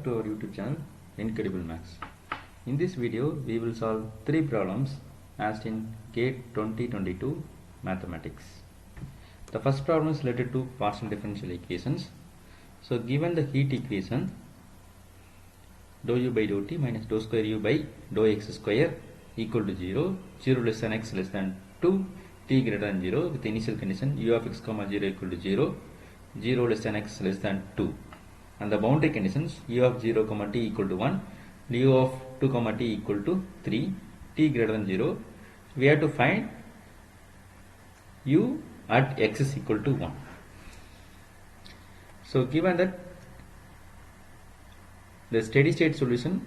back to our YouTube channel Incredible Maths. In this video we will solve 3 problems asked in GATE 2022 Mathematics. The first problem is related to partial differential equations. So given the heat equation dou u by dou t minus dou square u by dou x square equal to 0, 0 less than x less than 2, t greater than 0 with initial condition u of x comma 0 equal to 0, 0 less than x less than 2. And the boundary conditions u of 0 comma t equal to 1, u of 2 comma t equal to 3, t greater than 0. We have to find u at x is equal to 1. So given that the steady state solution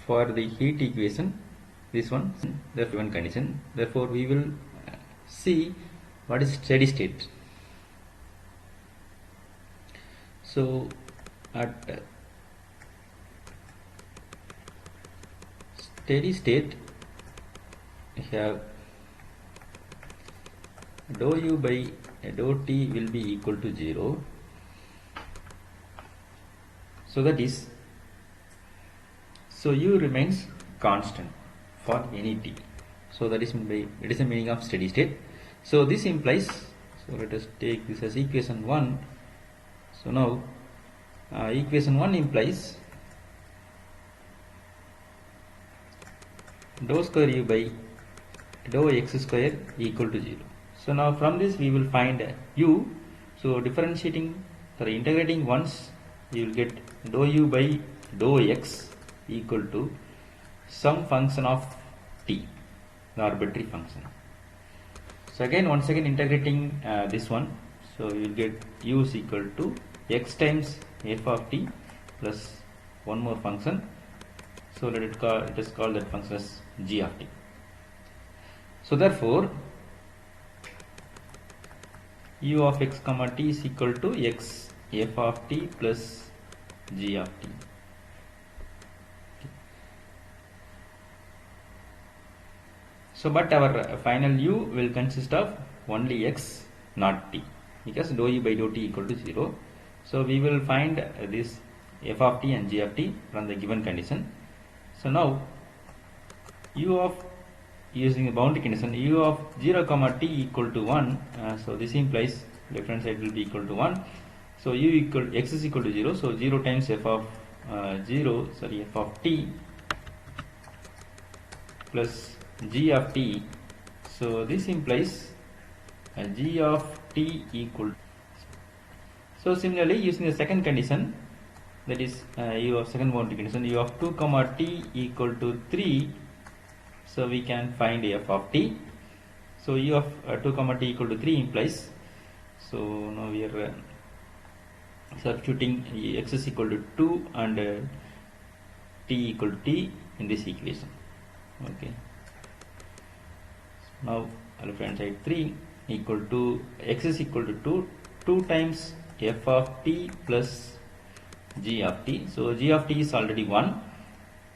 for the heat equation, this one, the given condition, therefore we will see what is steady state. So at steady state we have dou u by dou t will be equal to 0. So that is, so u remains constant for any t. So that is it is the meaning of steady state. So this implies, so let us take this as equation 1. So now equation 1 implies dou square u by dou x square equal to 0. So now from this we will find u. So differentiating or integrating once, you will get dou u by dou x equal to some function of t, the arbitrary function. So again, once again integrating this one, so you will get u is equal to x times f of t plus one more function. So let us call that function as g of t. So therefore u of x comma t is equal to x f of t plus g of t. So but our final u will consist of only x, not t, because dou u by dou t equal to 0. So we will find this f of t and g of t from the given condition. So now u of, using the boundary condition, u of 0 comma t equal to 1, so this implies left hand side will be equal to 1. So u equal, x is equal to 0, so 0 times f of f of t plus g of t. So this implies g of t equal. So similarly, using the second condition, that is u of second boundary condition, u of 2 comma t equal to 3, so we can find f of t. So u of 2 comma t equal to 3 implies, so now we are substituting x is equal to 2 and t equal to t in this equation. Okay. So now left hand side 3 equal to x is equal to 2 times f of t plus g of t. So g of t is already 1.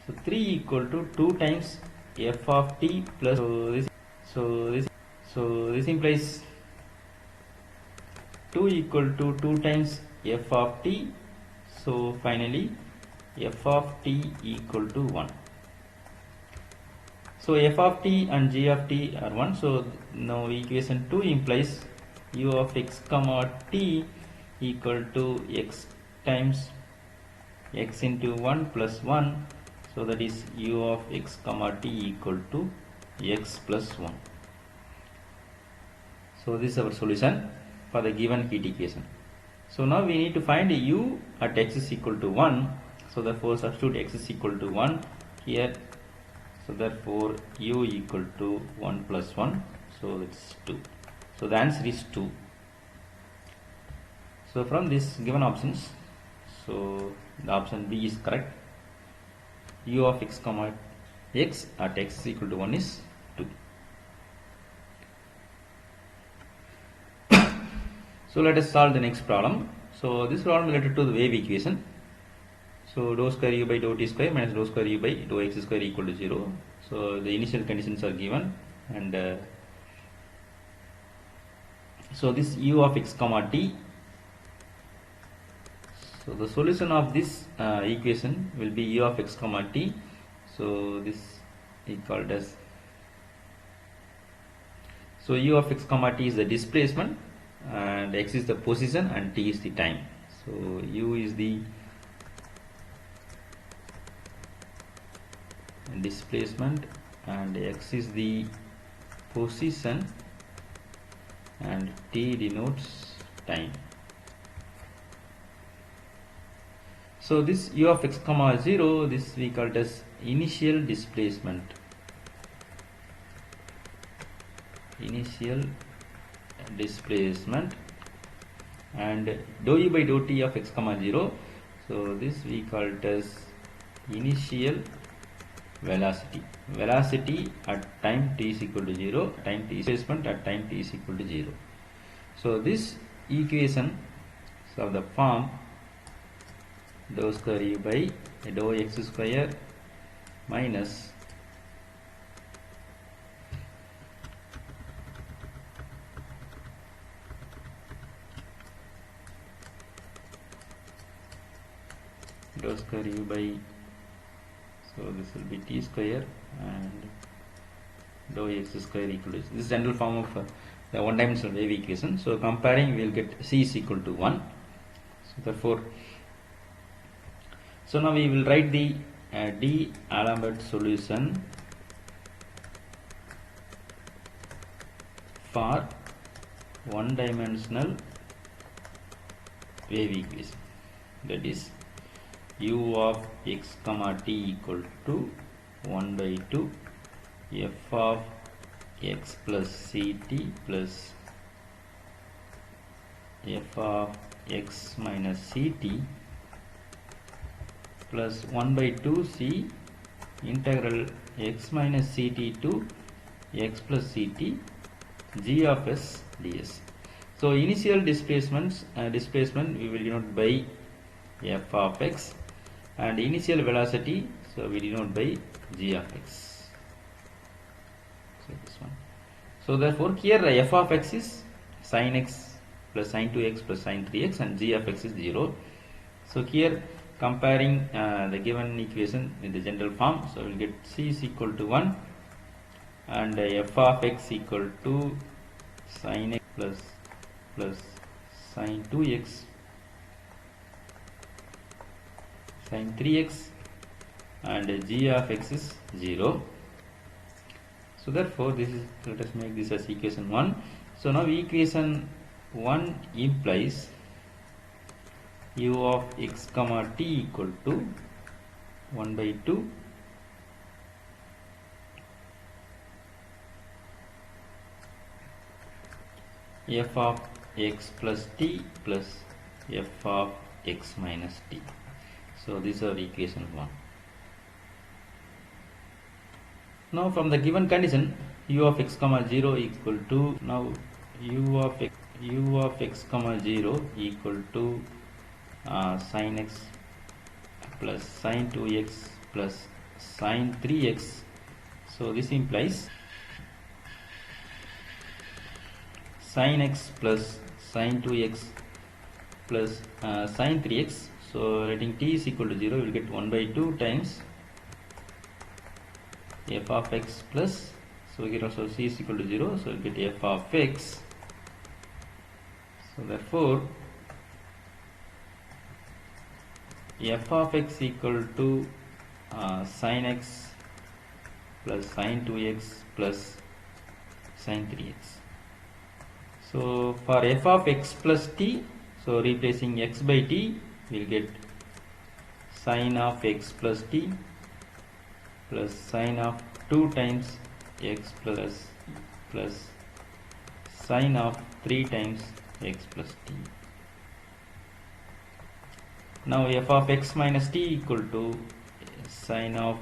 So 3 equal to 2 times f of t plus, so this implies 2 equal to 2 times f of t. So finally f of t equal to 1. So f of t and g of t are 1. So now equation 2 implies u of x comma t equal to x times x into 1 plus 1. So that is u of x comma t equal to x plus 1. So this is our solution for the given heat equation. So now we need to find u at x is equal to 1. So therefore substitute x is equal to 1 here. So therefore u equal to 1 plus 1. So it's 2. So the answer is 2. So from this given options, so the option B is correct. U of x comma x at x is equal to 1 is 2. So let us solve the next problem. So this problem related to the wave equation. So dou square u by dou t square minus dou square u by dou x square equal to 0. So the initial conditions are given, and so this u of x comma t, So the solution of this equation will be u of x comma t. So this is called as, so u of x comma t is the displacement and x is the position and t is the time. So u is the displacement and x is the position and t denotes time. So this u of x comma 0, this we call it as initial displacement. And dou u by dou t of x comma 0, so this we call it as initial velocity at time t is equal to 0, time t displacement at time t is equal to 0. So this equation is of the form dou square u by dou x square minus dou square u by, so this will be t square and dou x square equal to, this is general form of the one dimensional wave equation. So comparing we will get c is equal to 1. So therefore, so now we will write the D'Alembert solution for one dimensional wave equation, that is u of x comma t equal to 1 by 2 f of x plus ct plus f of x minus ct plus 1 by 2 c integral x minus ct to x plus ct g of s ds. So initial displacement we will denote by f of x, and initial velocity, so we denote by g of x. So this one. So therefore here f of x is sin x plus sin 2x plus sin 3x and g of x is 0. So here comparing the given equation in the general form, so we will get c is equal to 1 and f of x equal to sin x plus sin 2x sin 3x and g of x is 0. So therefore this is, let us make this as equation 1. So now equation 1 implies u of x comma t equal to 1 by 2 f of x plus t plus f of x minus t. So this is our equation 1. Now from the given condition u of x comma 0 equal to, now u of x comma 0 equal to sin x plus sin 2x plus sin 3x. So this implies sin x plus sin 2x plus sin 3x. So writing t is equal to 0, we will get 1 by 2 times f of x plus, so we get also c is equal to 0, so we will get f of x. So therefore f of x equal to sin x plus sin 2x plus sin 3x. So for f of x plus t, so replacing x by t, we will get sin of x plus t plus sin of 2 times x plus sin of 3 times x plus t. Now f of x minus t equal to sin of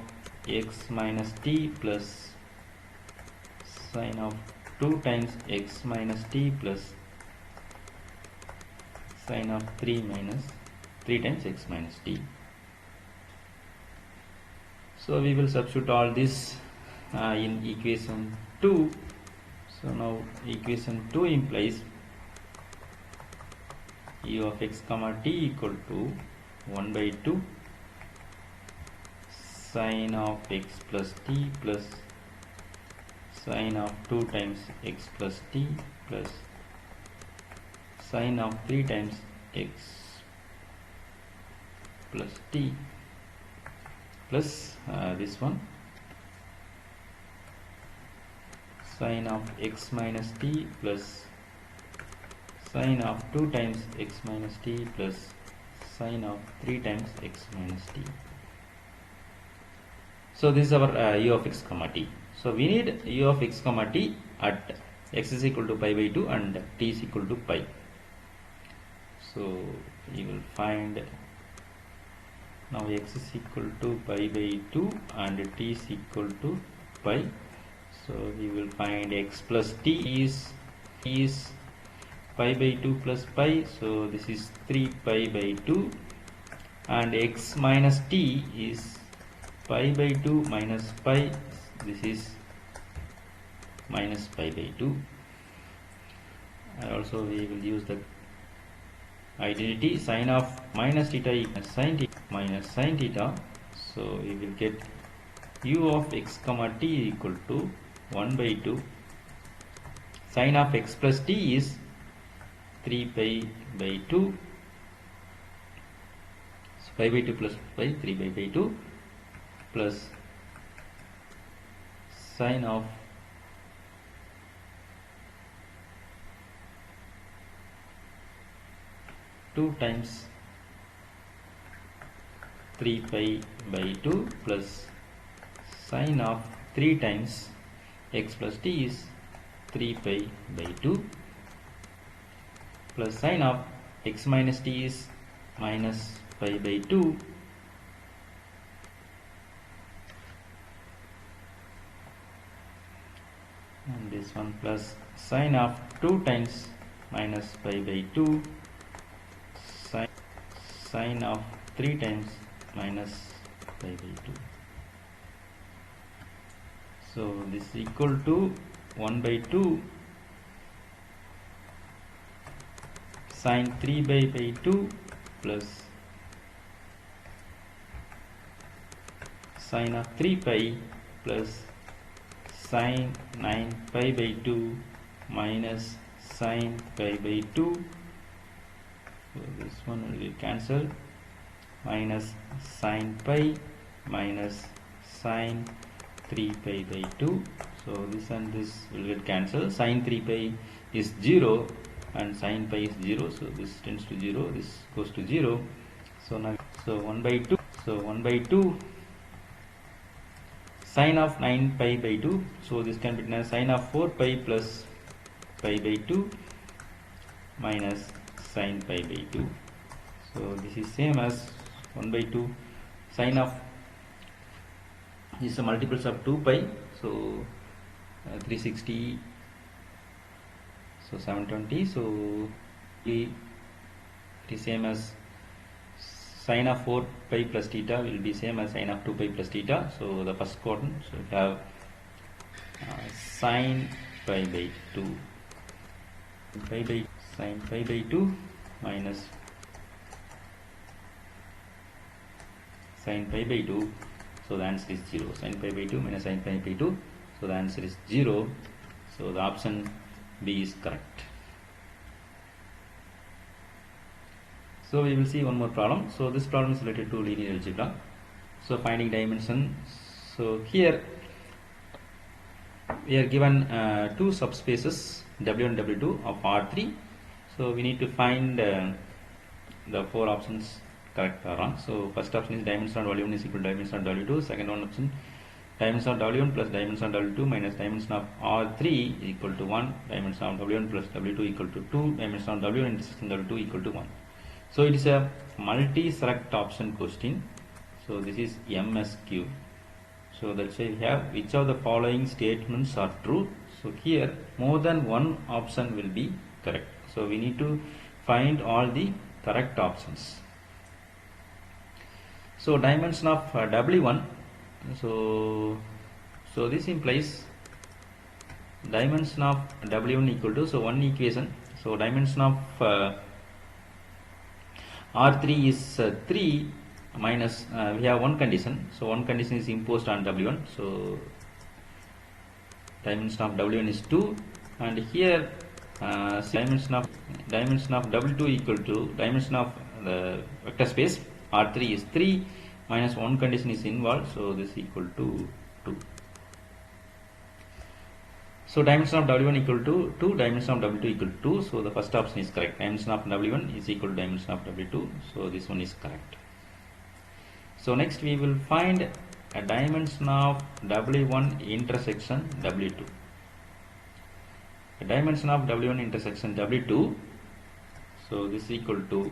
x minus t plus sin of 2 times x minus t plus sin of 3 times x minus t. So we will substitute all this in equation 2. So now equation 2 implies u of x comma t equal to 1 by 2 sine of x plus t plus sine of 2 times x plus t plus sine of 3 times x plus t plus this one sine of x minus t plus sine of 2 times x minus t plus sine of 3 times x minus t. So this is our u of x comma t. So we need u of x comma t at x is equal to pi by 2 and t is equal to pi. So you will find now x is equal to pi by 2 and t is equal to pi. So we will find x plus t is pi by 2 plus pi, so this is 3 pi by 2, and x minus t is pi by 2 minus pi, this is minus pi by 2. And also we will use the identity sine of minus theta equals sine theta, so we will get u of x comma t equal to 1 by 2 sine of x plus t is 3 pi by 2, so pi by 2 plus pi, 3 pi by 2 plus sine of two times 3 pi by 2 plus sine of 3 times x plus t is 3 pi by 2 plus sine of x minus t is minus pi by 2 and this one plus sine of 2 times minus pi by 2 sine of 3 times minus pi by 2. So this is equal to 1 by 2 sine 3 by 2 plus sine of 3 pi plus sine 9 pi by 2 minus sine pi by 2. So this one will be cancelled, minus sine pi minus sine 3 pi by 2. So this and this will get cancelled. Sine 3 pi is 0 and sine pi is 0, so this tends to 0, this goes to 0. So now 1 by 2, so 1 by 2 sine of 9 pi by 2, so this can be written as sine of 4 pi plus pi by 2 minus sine pi by 2. So this is same as 1 by 2 sine of, this is the multiples of 2 pi, so 360, so 720, so it is same as sine of 4 pi plus theta will be same as sine of 2 pi plus theta. So the first quadrant, so we have sine pi by 2 sine pi by 2 minus sine pi by 2, so the answer is 0. Sine pi by 2 minus sine pi by 2, so the answer is 0. So the option B is correct. So we will see one more problem. So this problem is related to linear algebra. So finding dimension. So here we are given two subspaces W1 and W2 of R3. So we need to find the four options correct or wrong. So first option is dimension of W1 is equal to dimension of W2. Second one option, dimension of W1 plus dimension of W2 minus dimension of R3 is equal to 1. Dimension of W1 plus W2 equal to 2. Dimension of W1 intersection W2 equal to 1. So it is a multi-select option question. So this is MSQ. So that's why we have which of the following statements are true. So here more than one option will be correct. So we need to find all the correct options. So dimension of W1. So this implies dimension of W1 equal to, so one equation. So dimension of R3 is 3 minus, we have one condition, so one condition is imposed on W1, so dimension of W1 is 2, and here dimension of W2 equal to dimension of the vector space R3 is 3 minus one condition is involved, so this is equal to 2. So dimension of W1 equal to 2, dimension of W2 equal to 2, so the first option is correct. Dimension of W1 is equal to dimension of W2, so this one is correct. So next we will find a dimension of W1 intersection W2. A dimension of W1 intersection W2, so this is equal to,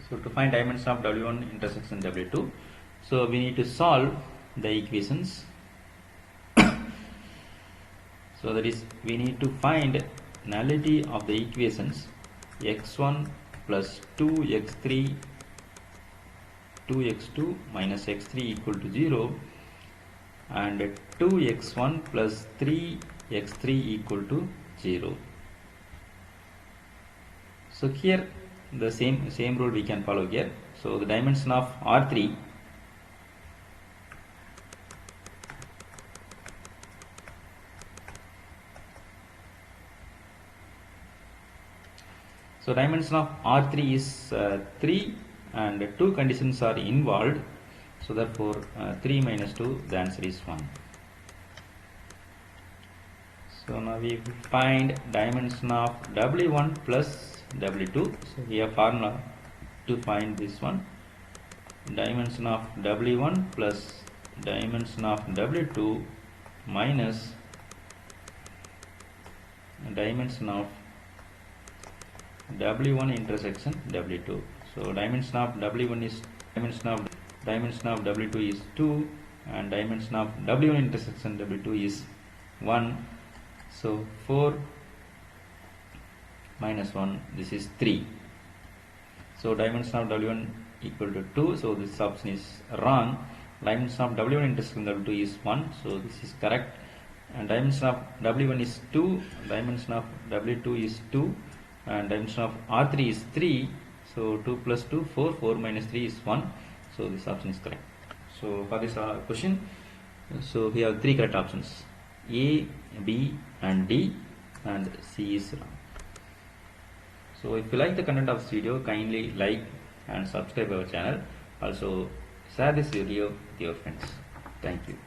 so to find dimension of W1 intersection W2, so we need to solve the equations. So that is, we need to find nullity of the equations x1 plus 2x3 2x2 minus x3 equal to 0 and 2x1 plus 3x3 equal to 0. So here the same rule we can follow here. So the dimension of R3, so dimension of R3 is 3 and two conditions are involved, so therefore 3 minus 2, the answer is 1. So now we find dimension of W1 plus W2, so we have formula to find this one. Dimension of W1 plus dimension of W2 minus dimension of W1 intersection W2. So dimension of W1 is dimension of W2 is 2 and dimension of W1 intersection W2 is 1. So 4 minus 1, this is 3. So dimension of W1 equal to 2, so this option is wrong. Dimension of W1 intersection W2 is 1, so this is correct. And dimension of W1 is 2, dimension of W2 is 2, and dimension of R3 is 3, so 2 plus 2, 4, 4 minus 3 is 1, so this option is correct. So for this question, so we have three correct options, A, B and D, and C is wrong. So if you like the content of this video, kindly like and subscribe our channel. Also share this video with your friends. Thank you.